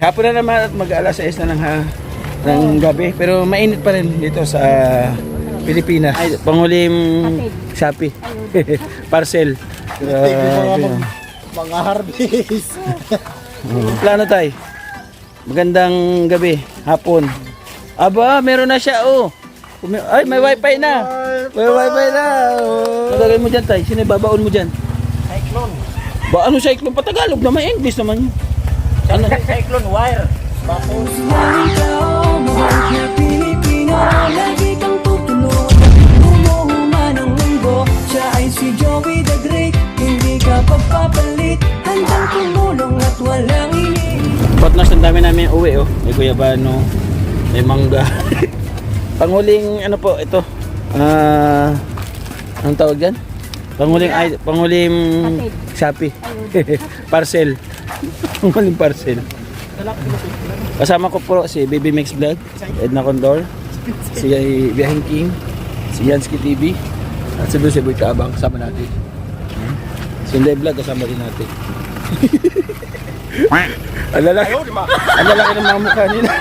Hapon na naman at mag-alas 6 na ng gabi. Pero mainit pa rin dito sa Pilipinas. Ay, pangulim Shopee. Parcel. Mga harvest. Plano tayo. Magandang gabi, hapon. Aba, meron na siya, oh. Ay, may wifi na. May wifi na. Oh. Nagagay mo dyan, tay. Sino babaon mo dyan? Cyclone. Ba, ano cyclone? Patagalog naman, English naman yun. Ano? Cyclone wire. Bakos. Lagi kang tutulog, umuhuman ang mundo. Siya ay si Joey the Great. Hindi ka pagpapalit, handang tumulong at walang ini. Potnas, ang dami namin uwi, oh. May guyabano, may mangga. Panguling, ano po, ito. Anong tawag dyan? Panguling Shopee. Parcel. Panguling parcel. Kasama ko po si Baby Mix Vlog, Edna Condor, si Biyahing King, si Yansky TV, at si Boy Kaabang kasama natin. Si Inday Vlog kasama din natin. Ang lalaki ng mga mukha nila.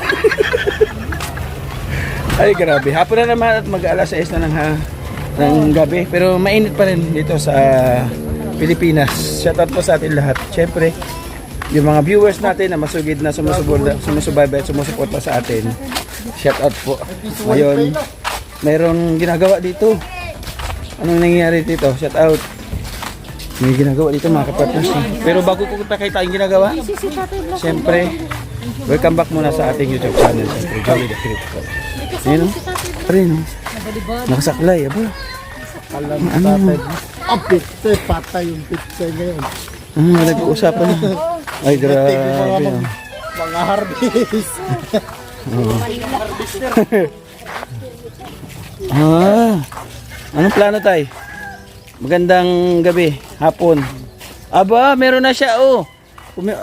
Ay grabe, hapon na naman at mag-alas 6 na ng gabi. Pero mainit pa rin dito sa Pilipinas. Shoutout po sa atin lahat. Siyempre, yung mga viewers natin na masugid na sumusubaybay at sumusuporta sa atin. Shoutout po. Ngayon, mayroong ginagawa dito. Anong nangyayari dito? Shoutout. May ginagawa dito mga kapatid. Pero bago ko kita yung ginagawa, siyempre, welcome back muna sa ating YouTube channel. Joey the Great. Ayun o. Ayun o. Nakasaklay. Aba. Alam tatay. Ang pitse, patay yung pitse ngayon. Nag-uusapan na. Ay, grabe. Mga harvest. Anong plano tayo? Magandang gabi, hapon. Aba, meron na siya, oh.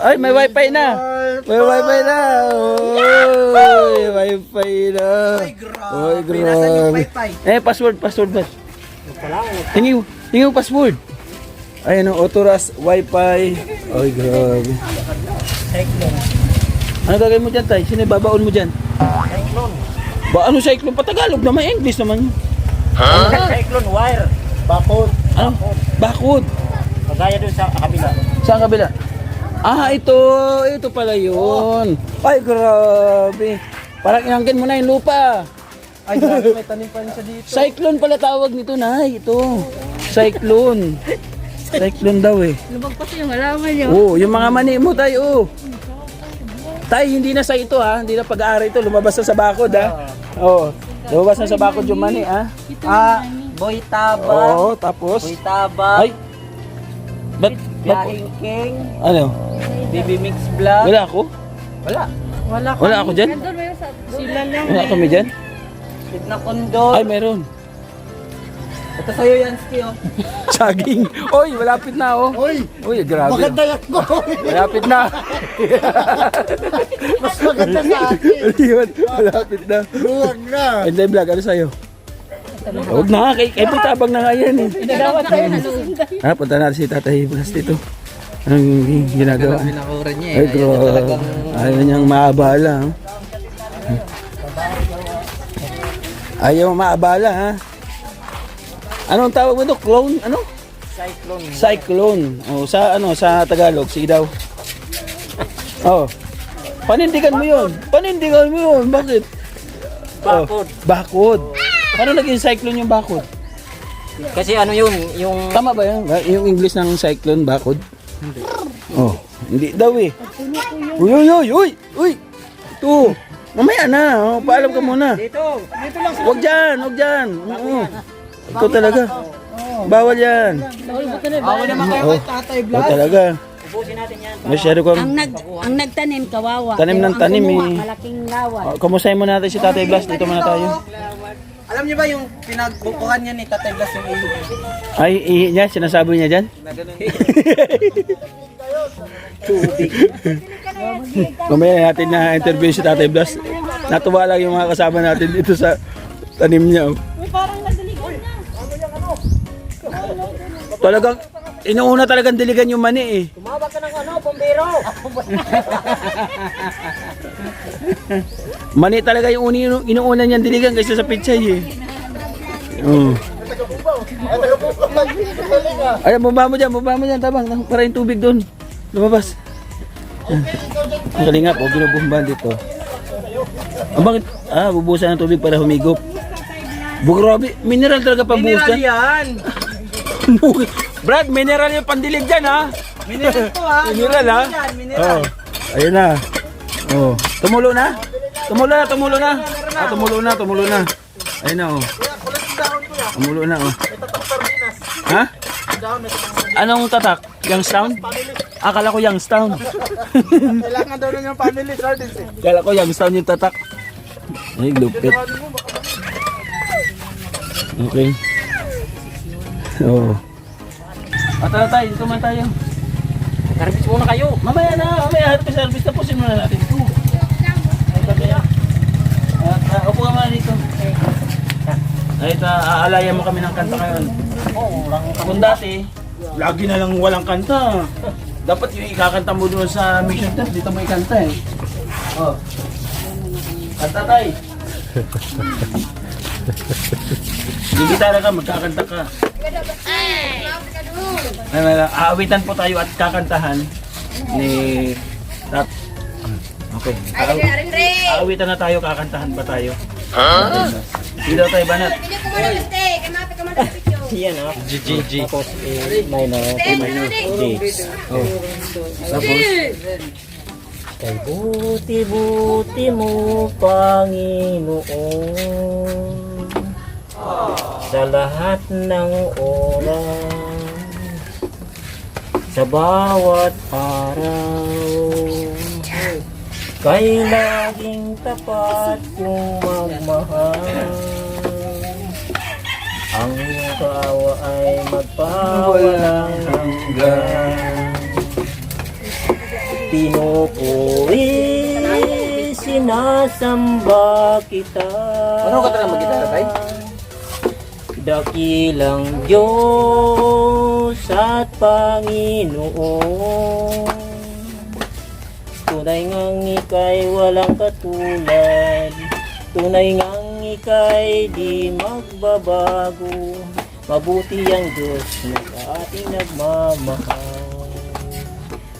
Ay, may wifi na. May wifi na. May wifi na. Ay, grabe. Password ba? Hingi mo password. Ay, ano, Otoras wifi. Ay, grabe. Ano gagawin mo dyan, tay? Sino babaon mo dyan? Cyclone. Ba, ano cyclone? Patagalog naman, English naman yun. Cyclone wire. Bakos. Ano? Bakod. Kagaya dun sa kabila. Saan kabila? Ito pala yun. Ay, grabe. Parang inangkin mo na yung lupa. Ay, grabe, may tanim pa rin siya dito. Cyclone pala tawag nito, nay. Ito. Cyclone. Cyclone daw eh. Lumag pa yung halaman niyo. Oo, yung mga mani mo tayo. Tay, hindi na sa ito ha. Hindi na pag-aari ito. Lumabas na sa bakod ha. Oo. Lumabas na sa bakod yung mani ha. Boy Taba. Oo, tapos. Boy Taba. Ay. Ba't? Biyahing King. Ano? Baby Mix Vlog. Wala ako? Wala. Wala ako dyan? Sila lang. Wala kami dyan? Edna Condor. Ay, meron. Ito sa'yo yan, Ski, oh. Saging. Oy, malapit na oh. Uy, Uy, grabe. maganda yan mo. Malapit na. Mas maganda sa akin. Ayun, malapit na. Luwag na. Hindi vlog, ano sa'yo? Huwag na, kay Tabang na nga yan eh. Inagawat tayo na Punta natin si Tatay Blas dito. Anong ginagawa? Pinakuran niya, Ay, bro. Ayaw niyang maabala. Ha? Ayaw maabala, ha? Anong tawag mo ito? Clone? Ano? Cyclone. Cyclone. Oh, sa Tagalog, sige daw. Oh. Panindigan mo 'yon. Panindigan mo 'yon. Bakit? Bakod. Bakod. Paano naging cyclone yung bakod? Kasi ano yun, yung... Tama ba yun? Yung English ng cyclone, bakod? Hindi. Oh, hindi daw eh. Uy! Ito. Mamaya na. Oh, paalam ka muna. Dito. Huwag dyan. Oo. Ito talaga. Bawal yan. Bawal naman kayo kay Tatay Oh, Vlog. talaga. Ubusin natin yan. Masyado kang... Ang nagtanim kawawa. Tanim ng Pero ang tanim, kumuha, eh. Malaking lawa. Kumustahin mo natin si Tatay Blas. Dito muna tayo. Alam niyo ba yung pinagbukuhan niya ni Tatay Vlog yung iyo? Ay, ihi niya. Sinasabi niya dyan. Na ganun. Mamaya natin na interview si Tatay Blas. Natuwa lang yung mga kasama natin dito sa tanim niya. Oh. Parang nadaligan na. Talagang, inuuna talagang diligan yung mani eh. Tumawag ka ng bombero. Mani talaga yung inuuna niyang diligan kaysa sa pichay eh. Oo. Ay, baba mo dyan, tabang. Para yung tubig doon. Lumabas. Ang kalingap, o binubumban dito. Bakit? Bubusan ng tubig para humigop. Grabe, mineral talaga pambuhusan. yan. Brad, mineral yung pandilig dyan ha. Mineral to ha. Mineral ha. Yan, mineral. Oh, ayun na. Oh, tumulo na. Tumulo na. Ayun na oh. Tumulo na oh. Ha? Anong tatak? Youngstown? Akala ko Youngstown. Kailangan daw nun yung family sardines eh. Akala ko Youngstown yung tatak. Ay, lupit. Okay. Oh. Tara tayo, dito man tayo. Service muna kayo. Mamaya service tapusin muna natin ito. Ay, tabi yan. Upo ka muna dito. Ay, aalayan mo kami ng kanta ngayon. Kung dati, lagi na lang walang kanta. Dapat yung ikakanta mo doon sa mission test, dito mo ikanta eh. Oh. Kanta tayo. Yung gitara ka, magkakanta ka. Aawitan po tayo at kakantahan ni Tat. Okay. Aawitan na tayo, kakantahan pa tayo. Hindi daw tayo banat. Yan ha. G. Tapos minor. G. Oh. Tapos, Kay buti-buti mo, Panginoon, sa lahat ng oras, sa bawat araw, kay laging tapat kong magmahal. Ang iyong kaawa ay magpawalang hanggan. Pinupuri, sinasamba kita. Ano ka talaga mag-gitara tayo? Dakilang Diyos at Panginoon, tunay ngang ika'y walang katulad, tunay ngang ika'y di magbabago. Mabuti ang Diyos na sa ating nagmamahal.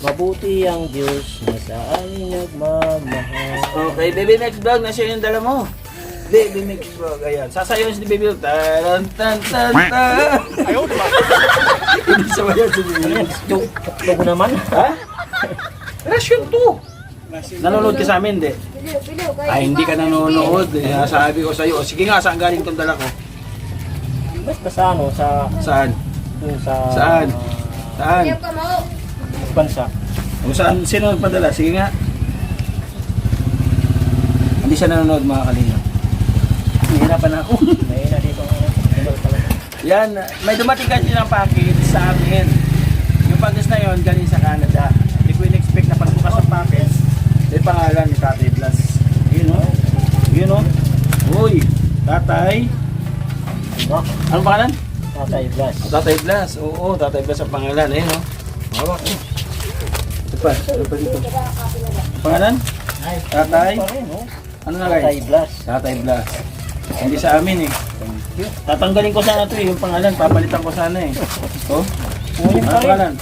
Mabuti ang Diyos na sa ating nagmamahal. okay, Baby Mix Vlog, nasa yung dala mo. Baby Mix Vlog, ayan. Sasayaw si Baby Vlog. Taran, tan, tan, tan. Ayaw, diba? Hindi sabayan si Baby Vlog. Tuklo ko naman. Ha? Rasyon to. Nanonood ka sa amin, di? Ay, hindi ka nanonood. Sabi ko sa'yo, sige nga, saan galing itong dala ko? Basta sa ano, sa... Saan? Yung sa... Saan? Saan? Bansa. Kung saan, sino nagpadala? Sige nga. Hindi siya nanonood, mga kalina. Hihirapan na ako. May na dito ng pala. Yan, may dumating kasi ng package sa amin. Yung package na yon galing sa Canada. Hindi ko in-expect na pagbukas ng package, may pangalan ni Tatay Blas. Yun o. Yun o. Uy, Tatay. Anong pangalan? Tatay Blas. Tatay Blas. Oo, Tatay Blas ang pangalan. Ayun o. Hawak o. Ito pa. Ito pa dito. Pangalan? Tatay. Ano na guys? Tatay Blas. Tatay Blas. Hindi sa amin eh. Tatanggalin ko sana ito eh, yung pangalan. Papalitan ko sana eh. Oh? Ngayon Ano pa rin. pangalan?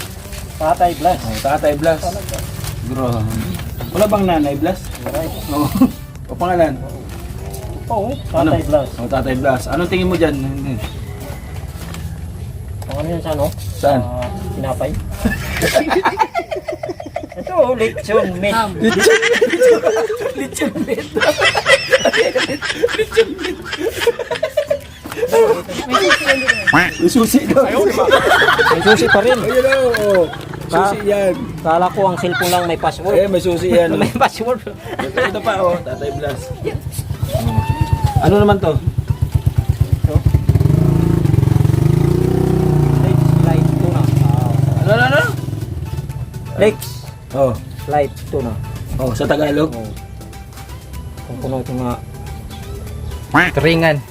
Tatay Blas. Oh, Tatay Blas. Bro. Wala bang Nanay Blas? Oo. O pangalan? Oo, Tatay Blas. O Tatay Blas. Anong tingin mo dyan? Ano yan sa ano? Saan? Tinapay. Ito, lechon meat. Lechon meat. May susi daw. May susi pa rin. Ayun o. Susi yan. Kala ko ang cellphone lang may password. Eh, may susi yan. May password. Ito pa oh, Tatay Blas. Ano naman to? Light tuna. Ano? Lex. Oh. Light tuna. Oh, sa Tagalog. Oh. Kung puno ito nga. Keringan.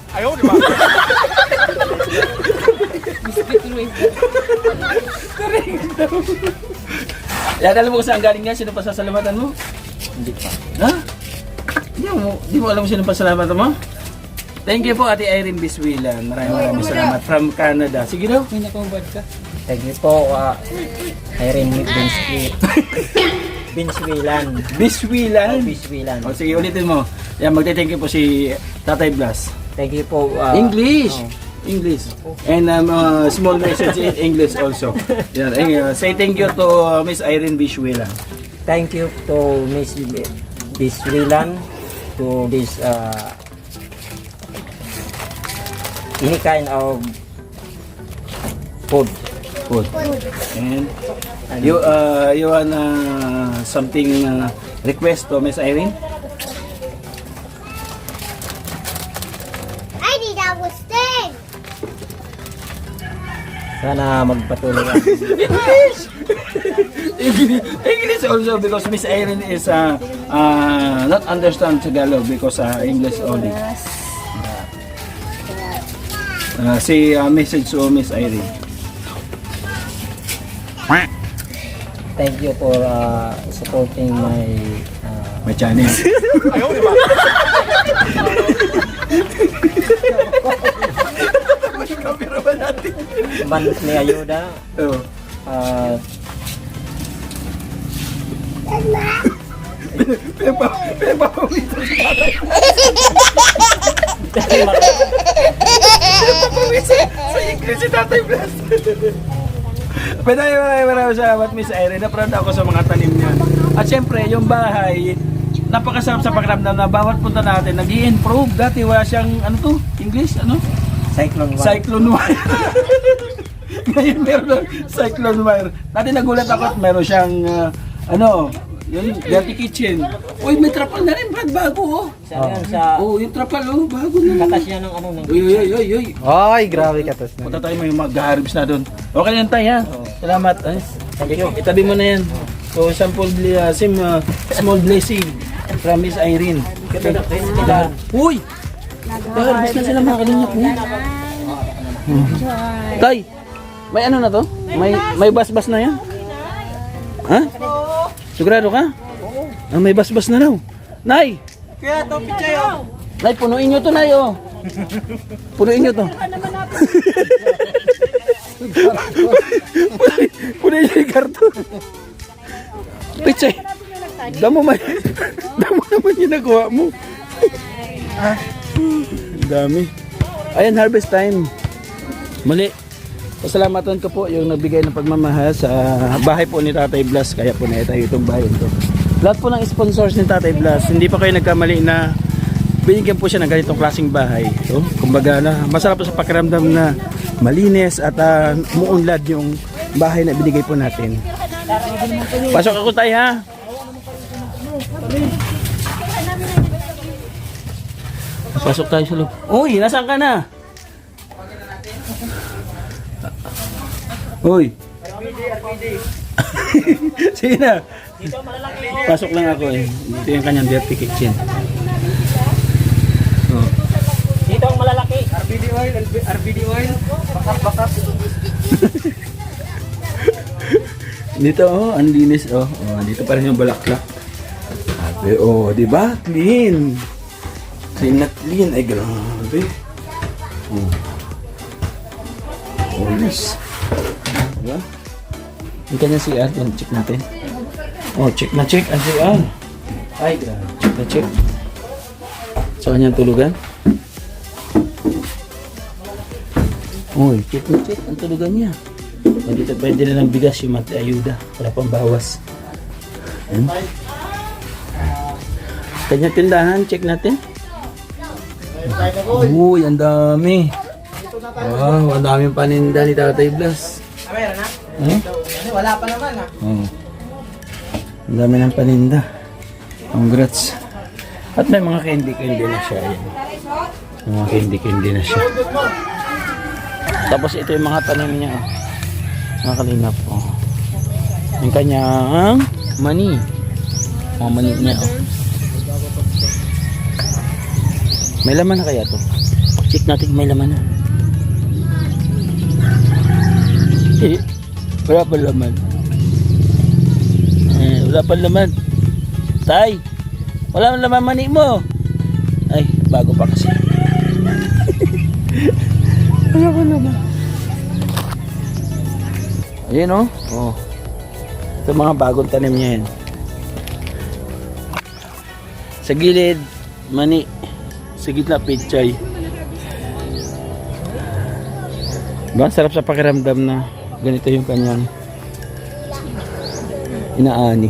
Yan, alam mo kung saan galing yan? Sino pa sasalamatan mo? Hindi pa. Ha? Di mo alam sino pasalamat mo? Thank you po Ate Irene Biswilan. Maraming salamat from Canada. Sige daw. Thank you po, Irene Binswilan. Biswilan. Binswilan. O sige, ulitin mo. Yan, magte-thank you po si Tatay Blas. Thank you po. English. English. And small message in English also. Yan, say thank you to Miss Irene Biswilan. Thank you to Miss Binswilan to this any kind of food. And you want something request to Miss Irene? I need that was thing. Sana magpatuloy ang English also because Miss Irene is not understand Tagalog because English only. Say message to Miss Irene. thank you for supporting my My channel. monthly ayuda. Oh. Pinapapawito si tatay. Sa English si Tatay Blas. Maraming salamat Miss Irene. Na-proud ako sa mga tanim niya. At syempre, yung bahay, napakasarap sa pakiramdam na bawat punta natin, nag-i-improve. Dati wala siyang, ano to? English? Ano? Cyclone one. Cyclone wire. Ngayon meron cyclone wire. Dati nagulat ako at meron siyang, yun, dirty kitchen. Uy, may trapal na rin, Brad, bago, oh. Sa Oh, yung trapal, oh, bago na. katas niya ng ng Uy. Ay, grabe katas na. Punta tayo, may mag-harvest na doon. Okay yan tayo, ha? Salamat. Thank you. Itabi mo na yan. So, sample, small blessing from Miss Irene. Uy! Harvest na sila mga kalinyak mo. Tay, may ano na to? May basbas na yan? Ha? Sigurado ka? Oo. May basbas na raw. Nay! Kaya to, pichay oh. Nay, punuin nyo to, Nay, oh. Punuin nyo to. Punuin nyo yung karton. Pichay. Damo naman yung nakuha mo. Dami. Ayan, harvest time. Mali. Pasalamatan ko po yung nagbigay ng pagmamahal sa bahay po ni Tatay Blas. Kaya po na tayo itong bahay ito. Lahat po ng sponsors ni Tatay Blas, hindi pa kayo nagkamali na binigyan po siya ng ganitong klaseng bahay. So, kumbaga na masarap po sa pakiramdam na malinis at muunlad yung bahay na binigay po natin. Pasok ako tayo, ha? Pasok tayo sa loob. Uy, nasaan ka na? Uy. Sige na. Pasok lang ako eh. Dito yung kanyang dirty kitchen. Oh. Dito ang malalaki. RBD oil. Bakat. Dito oh, ang linis oh. Oh, dito pa rin yung balaklak. Sabi, oh, di ba? Clean. Clean na clean. Ay, grabe. Oh. Oh, yes. Diba? Yung kanya CR, yan, check natin. Oh, check na check ang CR. Ay, grabe. Check na check. Sa kanyang tulugan. Uy, check na check ang tulugan niya. Dito pwede na ng bigas yung ayuda. Wala pang bawas. Ayan. Kanya tindahan, check natin. Uy, ang dami. Wow, ang daming paninda ni Tatay Blas. Meron na? Kasi wala pa naman ah. Oh. Ang dami ng paninda. Congrats. At may mga candy na siya. Ayan. May mga candy na siya. Tapos ito yung mga tanim niya. Oh. Mga kalinap. Oh. Yung kanyang mani. Mga mani niya. Oh. May laman na kaya to? Check natin may laman na. Wala pa laman. Wala pa laman. Tay! Wala nang laman mani mo. Ay, bago pa kasi. Wala ko naman. Ayan o. Oh. Ito mga bagong tanim niya yan. Sa gilid, mani. Sa gitna, pichay. Diba? Sarap sa pakiramdam na ganito yung kanyang inaani.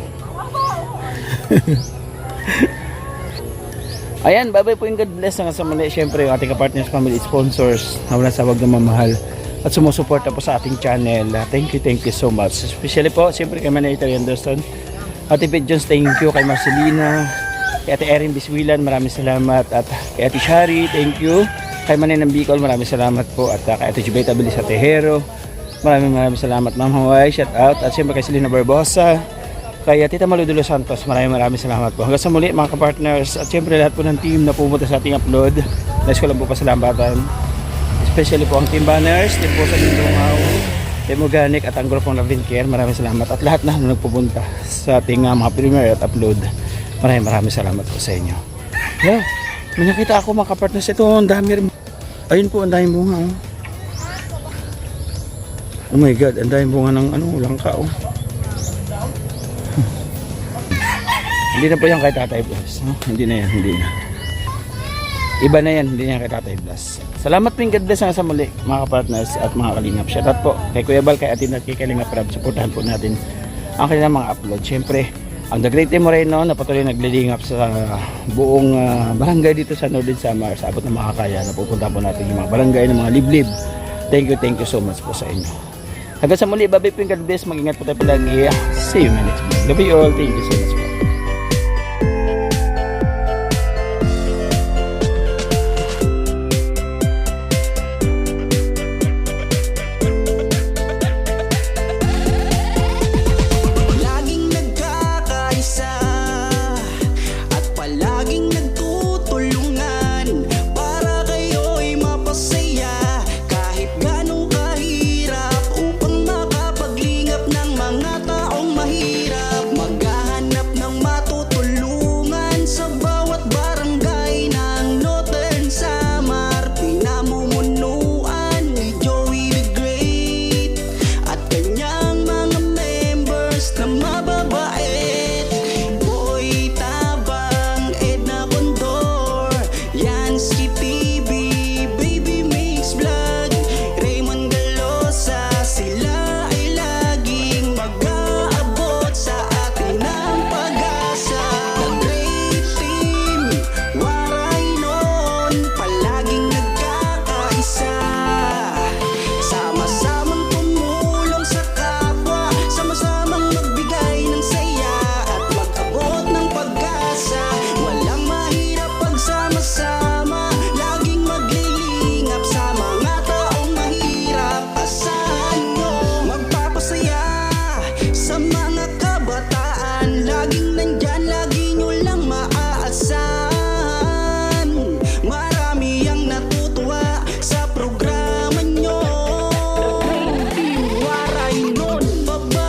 Ayan, babay po yung God bless na sa muli. Siyempre, yung ating partners, family, sponsors na wala sa wag na mamahal at sumusuporta po sa ating channel. Thank you so much. Especially po, siyempre kay Manay Anderson, Ate Pete Jones, thank you. Kay Marcelina, kay Ate Erin Biswilan, maraming salamat. At kay Ate Shari, thank you. Kay Manay ng Bicol, maraming salamat po. At kay Ate Jubeta Belisa Tejero, maraming salamat. Ma'am Hawaii, shout out. At siyempre kay Selena Barbosa, kay Tita Maludulo Santos, maraming salamat po. Hanggang sa muli mga kapartners, at siyempre lahat po ng team na pumunta sa ating upload. Nais ko lang po pasalamatan. Especially po ang Team Banners, Team po sa Lindungaw, Team Organic at ang grupong Love and Care. Maraming salamat. At lahat na nagpupunta sa ating mga premiere at upload. Maraming salamat po sa inyo. Yeah, may nakita ako mga kapartners. Ito, ang dami rin. Ayun po, ang daming bunga. Oh my God, ang daming bunga ng langka. Hindi na po yan kay Tatay Blas. No? Hindi na yan, hindi na. Iba na yan, hindi na yan kay Tatay Blas. Salamat po yung God bless sa muli, mga partners at mga kalingap. Shoutout po kay Kuya Bal, kay Atin at kay Kalingap Rab. Supportahan po natin ang kanilang mga upload. Siyempre, ang The Great Team Moreno na patuloy naglilingap sa buong barangay dito sa Northern Samar. Sa abot na makakaya, napupunta po natin yung mga barangay ng mga liblib. Thank you so much po sa inyo. Hanggang sa muli, babay po yung God bless. Mag-ingat po tayo palagi. See you in the next video. Love you all. Thank you so much.